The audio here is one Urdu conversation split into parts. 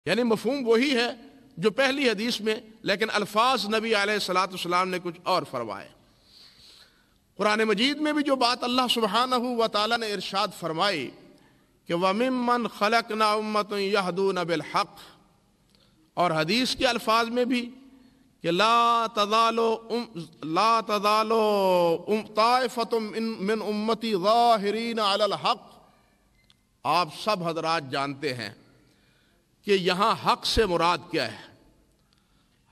یعنی مفہوم وہی ہے جو پہلی حدیث میں، لیکن الفاظ نبی علیہ الصلوۃ والسلام نے کچھ اور فرمائے۔ قرآن مجید میں بھی جو بات اللہ سبحانہ و تعالیٰ نے ارشاد فرمائی کہ وَمِمَّنْ خَلَقْنَا أُمَّةٌ يَهْدُونَ بِالْحَقِّ، اور حدیث کے الفاظ میں بھی کہ لا تزال طائفة من امتی ظاہرین علی الحق۔ آپ سب حضرات جانتے ہیں کہ یہاں حق سے مراد کیا ہے۔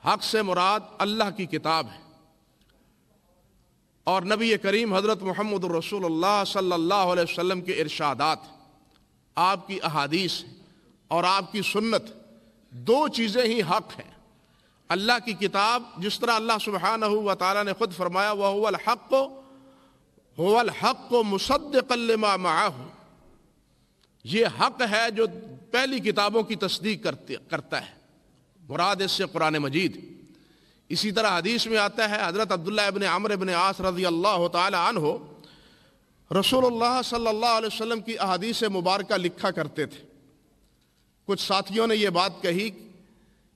حق سے مراد اللہ کی کتاب ہے اور نبی کریم حضرت محمد الرسول اللہ صلی اللہ علیہ وسلم کے ارشادات، آپ کی احادیث اور آپ کی سنت، دو چیزیں ہی حق ہیں۔ اللہ کی کتاب، جس طرح اللہ سبحانہ و تعالیٰ نے خود فرمایا وَهُوَ الْحَقُّ هُوَ الْحَقُّ مُصَدِّقًا لِمَا مَعَهُ، یہ حق ہے جو پہلی کتابوں کی تصدیق کرتا ہے، مراد اس سے قرآن مجید۔ اسی طرح حدیث میں آتا ہے، حضرت عبداللہ ابن عمرو ابن عاص رضی اللہ تعالی عنہ رسول اللہ صلی اللہ علیہ وسلم کی احادیث مبارکہ لکھا کرتے تھے۔ کچھ ساتھیوں نے یہ بات کہی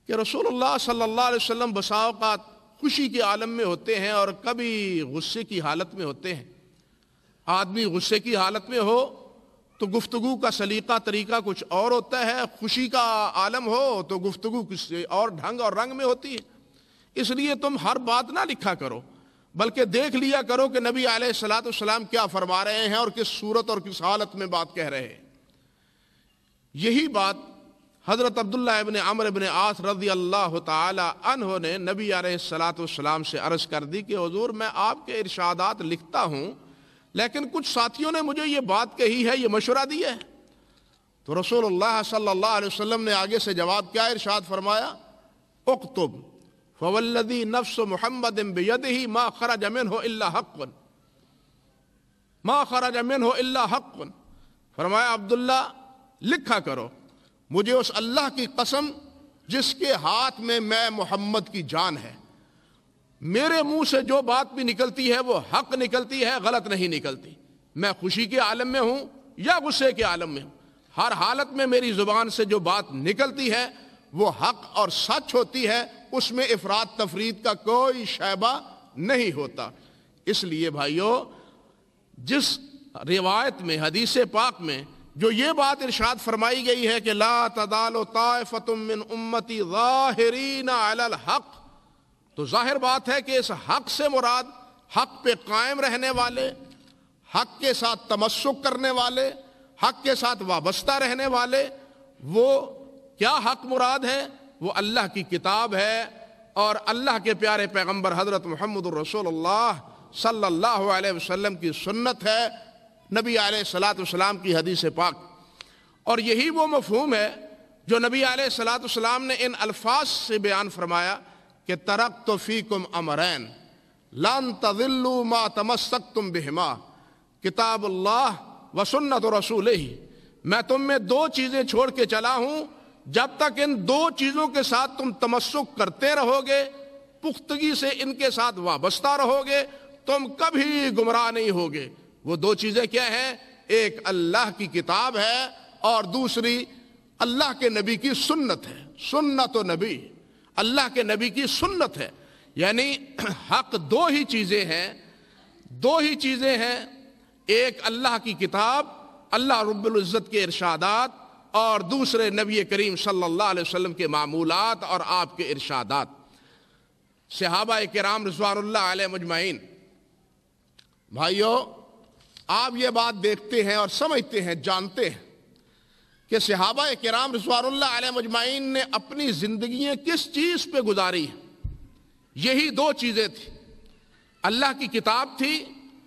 کہ رسول اللہ صلی اللہ علیہ وسلم بسا اوقات خوشی کے عالم میں ہوتے ہیں اور کبھی غصے کی حالت میں ہوتے ہیں۔ آدمی غصے کی حالت میں ہو تو گفتگو کا سلیقہ طریقہ کچھ اور ہوتا ہے، خوشی کا عالم ہو تو گفتگو کسی اور ڈھنگ اور رنگ میں ہوتی ہے۔ اس لیے تم ہر بات نہ لکھا کرو، بلکہ دیکھ لیا کرو کہ نبی علیہ الصلوۃ والسلام کیا فرما رہے ہیں اور کس صورت اور کس حالت میں بات کہہ رہے ہیں۔ یہی بات حضرت عبداللہ ابن عمرو ابن عاص رضی اللہ تعالی عنہ نے نبی علیہ الصلوۃ والسلام سے عرض کر دی کہ حضور میں آپ کے ارشادات لکھتا ہوں، لیکن کچھ ساتھیوں نے مجھے یہ بات کہی ہے، یہ مشورہ دیا ہے۔ تو رسول اللہ صلی اللہ علیہ وسلم نے آگے سے جواب کیا ارشاد فرمایا، اکتب فوالذی نفس محمد بیدہ ما خرج منہ الا حق، ما خرج منہ الا حق، فرمایا عبداللہ لکھا کرو، مجھے اس اللہ کی قسم جس کے ہاتھ میں محمد کی جان ہے، میرے منہ سے جو بات بھی نکلتی ہے وہ حق نکلتی ہے، غلط نہیں نکلتی۔ میں خوشی کے عالم میں ہوں یا غصے کے عالم میں ہوں، ہر حالت میں میری زبان سے جو بات نکلتی ہے وہ حق اور سچ ہوتی ہے، اس میں افراد تفرید کا کوئی شائبہ نہیں ہوتا۔ اس لیے بھائیو، جس روایت میں، حدیث پاک میں جو یہ بات ارشاد فرمائی گئی ہے کہ لا تزال طائفة من امتی ظاہرین علی الحق، تو ظاہر بات ہے کہ اس حق سے مراد حق پہ قائم رہنے والے، حق کے ساتھ تمسک کرنے والے، حق کے ساتھ وابستہ رہنے والے۔ وہ کیا حق مراد ہے؟ وہ اللہ کی کتاب ہے اور اللہ کے پیارے پیغمبر حضرت محمد الرسول اللہ صلی اللہ علیہ وسلم کی سنت ہے، نبی علیہ الصلوۃ والسلام کی حدیث پاک۔ اور یہی وہ مفہوم ہے جو نبی علیہ الصلوۃ والسلام نے ان الفاظ سے بیان فرمایا کہ ترکت فیکم امرین لن تضلوا ما تمسکتم بہما، کتاب اللہ و سنت رسولہ، میں تم میں دو چیزیں چھوڑ کے چلا ہوں، جب تک ان دو چیزوں کے ساتھ تم تمسک کرتے رہو گے، پختگی سے ان کے ساتھ وابستہ رہو گے، تم کبھی گمراہ نہیں ہوگے۔ وہ دو چیزیں کیا ہیں؟ ایک اللہ کی کتاب ہے اور دوسری اللہ کے نبی کی سنت ہے۔ سنت و نبی، اللہ کے نبی کی سنت ہے، یعنی حق دو ہی چیزیں ہیں، دو ہی چیزیں ہیں، ایک اللہ کی کتاب، اللہ رب العزت کے ارشادات، اور دوسرے نبی کریم صلی اللہ علیہ وسلم کے معمولات اور آپ کے ارشادات۔ صحابہ کرام رضوان اللہ علیہ مجمعین، بھائیو آپ یہ بات دیکھتے ہیں اور سمجھتے ہیں، جانتے ہیں کہ صحابہ کرام رضوان اللہ علیہ مجمعین نے اپنی زندگیاں کس چیز پہ گزاری ہیں؟ یہی دو چیزیں تھیں، اللہ کی کتاب تھی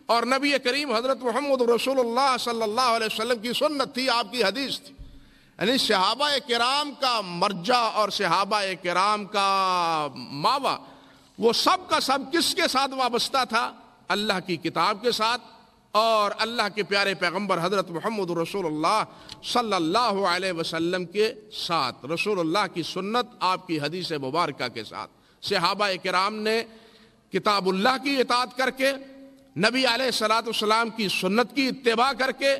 اور نبی کریم حضرت محمد رسول اللہ صلی اللہ علیہ وسلم کی سنت تھی، آپ کی حدیث تھی۔ یعنی صحابہ کرام کا مرجع اور صحابہ کرام کا ماوا، وہ سب کا سب کس کے ساتھ وابستہ تھا؟ اللہ کی کتاب کے ساتھ اور اللہ کے پیارے پیغمبر حضرت محمد رسول اللہ صلی اللہ علیہ وسلم کے ساتھ، رسول اللہ کی سنت، آپ کی حدیث مبارکہ کے ساتھ۔ صحابہ کرام نے کتاب اللہ کی اطاعت کر کے، نبی علیہ الصلوۃ والسلام کی سنت کی اتباع کر کے،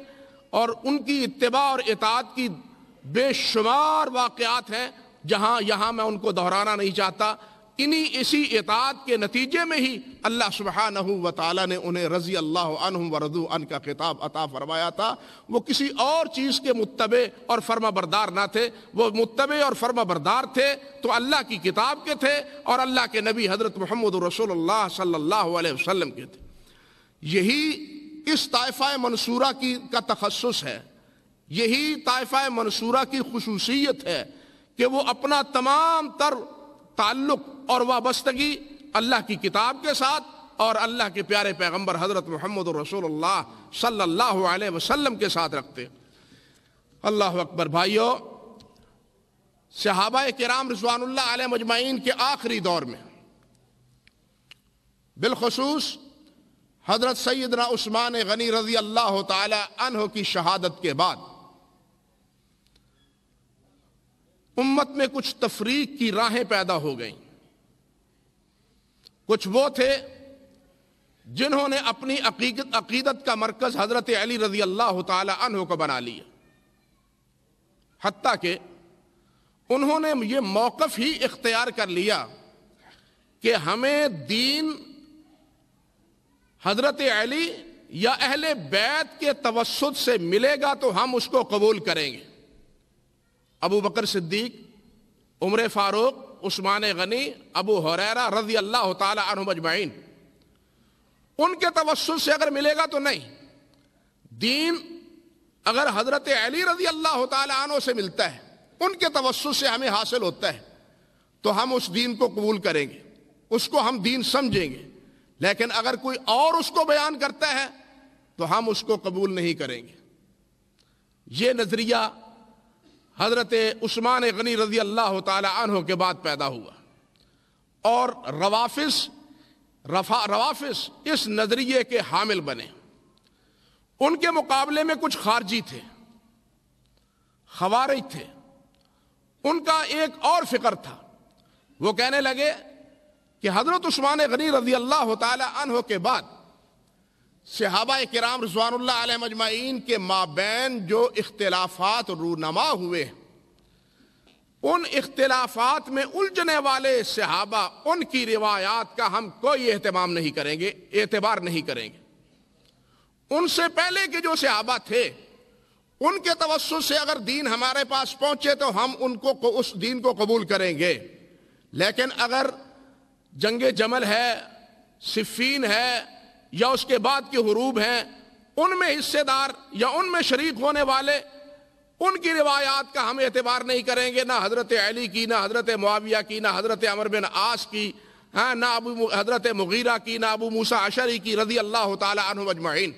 اور ان کی اتباع اور اطاعت کی بے شمار واقعات ہیں جہاں یہاں میں ان کو دہرانا نہیں چاہتا. اسی اطاعت کے نتیجے میں ہی اللہ سبحانہ و تعالیٰ نے انہیں رضی اللہ عنہم ورضوا عنہ کا خطاب عطا فرمایا تھا. وہ کسی اور چیز کے متبع اور فرما بردار نہ تھے، وہ متبع اور فرما بردار تھے تو اللہ کی کتاب کے تھے اور اللہ کے نبی حضرت محمد رسول اللہ صلی اللہ علیہ وسلم کے تھے. یہی اس طائفہ منصورہ کا تخصص ہے، یہی طائفہ منصورہ کی خصوصیت ہے کہ وہ اپنا تمام تر تعلق اور وابستگی اللہ کی کتاب کے ساتھ اور اللہ کے پیارے پیغمبر حضرت محمد رسول اللہ صلی اللہ علیہ وسلم کے ساتھ رکھتے. اللہ اکبر. بھائیو، صحابہ کرام رضوان اللہ علیہ مجمعین کے آخری دور میں بالخصوص حضرت سیدنا عثمان غنی رضی اللہ تعالی عنہ کی شہادت کے بعد امت میں کچھ تفریق کی راہیں پیدا ہو گئیں. کچھ وہ تھے جنہوں نے اپنی عقیدت کا مرکز حضرت علی رضی اللہ تعالی عنہ کو بنا لیا، حتیٰ کہ انہوں نے یہ موقف ہی اختیار کر لیا کہ ہمیں دین حضرت علی یا اہل بیت کے توسط سے ملے گا تو ہم اس کو قبول کریں گے. ابو بکر صدیق، عمر فاروق، عثمان غنی، ابو ہریرہ رضی اللہ تعالی عنہم اجمعین، ان کے توسط سے اگر ملے گا تو نہیں. دین اگر حضرت علی رضی اللہ تعالی عنہ سے ملتا ہے، ان کے توسط سے ہمیں حاصل ہوتا ہے تو ہم اس دین کو قبول کریں گے، اس کو ہم دین سمجھیں گے. لیکن اگر کوئی اور اس کو بیان کرتا ہے تو ہم اس کو قبول نہیں کریں گے. یہ نظریہ حضرت عثمان غنی رضی اللہ تعالی عنہ کے بعد پیدا ہوا اور روافظ اس نظریے کے حامل بنے. ان کے مقابلے میں کچھ خارجی تھے، خوارج تھے. ان کا ایک اور فکر تھا. وہ کہنے لگے کہ حضرت عثمان غنی رضی اللہ تعالی عنہ کے بعد صحابہ کرام رضوان اللہ علیہ مجمعین کے مابین جو اختلافات رونما ہوئے، ان اختلافات میں الجھنے والے صحابہ، ان کی روایات کا ہم کوئی اعتبار نہیں کریں گے. ان سے پہلے کے جو صحابہ تھے ان کے توسط سے اگر دین ہمارے پاس پہنچے تو ہم اس دین کو قبول کریں گے. لیکن اگر جنگ جمل ہے، صفین ہے، یا اس کے بعد کے حروب ہیں، ان میں حصے دار یا ان میں شریک ہونے والے، ان کی روایات کا ہم اعتبار نہیں کریں گے، نہ حضرت علی کی، نہ حضرت معاویہ کی، نہ حضرت عمر بن عاص کی، نہ حضرت مغیرہ کی، نہ ابو موسیٰ اشعری کی رضی اللہ تعالی عنہ اجمعین.